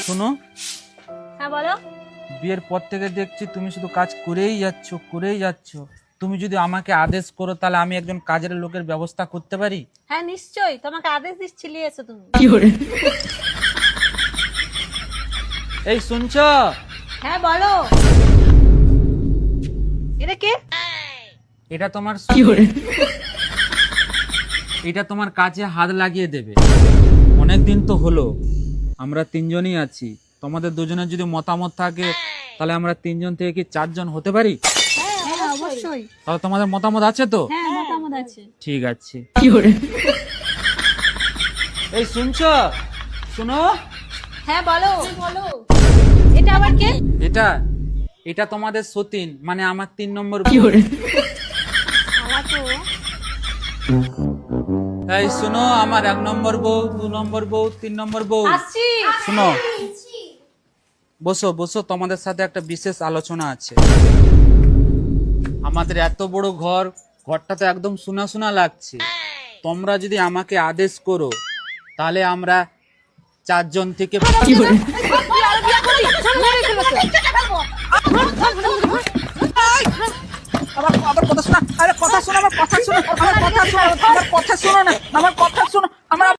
শোনো, হ্যাঁ বলো। বিয়ের পর থেকে দেখছি তুমি শুধু কাজ করেই যাচ্ছ। তুমি যদি আমাকে আদেশ করো তাহলে আমি একজন কাজের লোকের ব্যবস্থা করতে পারি। হ্যাঁ নিশ্চয়ই, তোমাকে আদেশ দিচ্ছি, নিয়ে এসো তুমি। এই শুনছো? হ্যাঁ বলো। এটা কে? এটা তোমার এটা তোমার কাজে হাত লাগিয়ে দেবে। অনেকদিন তো হলো আমরা তিনজনই আছি, তোমাদের দুজনের যদি মতামত থাকে তাহলে আমরা তিনজন থেকে কি চারজন হতে পারি? হ্যাঁ অবশ্যই। তাহলে তোমাদের মতামত আছে তো? হ্যাঁ মতামত আছে। ঠিক আছে। এই শুনছো? শোনো, হ্যাঁ বলো। এটা আবার কে? এটা এটা তোমাদের সতীন, মানে আমার 3 নম্বর। শালা তো। এই শোনো, আমার 1 নম্বর বউ, 2 নম্বর বউ, 3 নম্বর বউ। আসছি। শোনো, বসো বসো, তোমাদের সাথে একটা বিশেষ আলোচনা আছে। আমাদের এত বড় ঘরটা তো একদম শূন্য শূন্য লাগছে। তোমরা যদি আমাকে আদেশ করো তাহলে আমরা 4 জন থেকে আবার কথা শোনা, আরে কথা শোনো, আমার কথা শোনো, আমার কথা শোনো, আমার কথা শোনো না, আমার কথা শোনো, আমার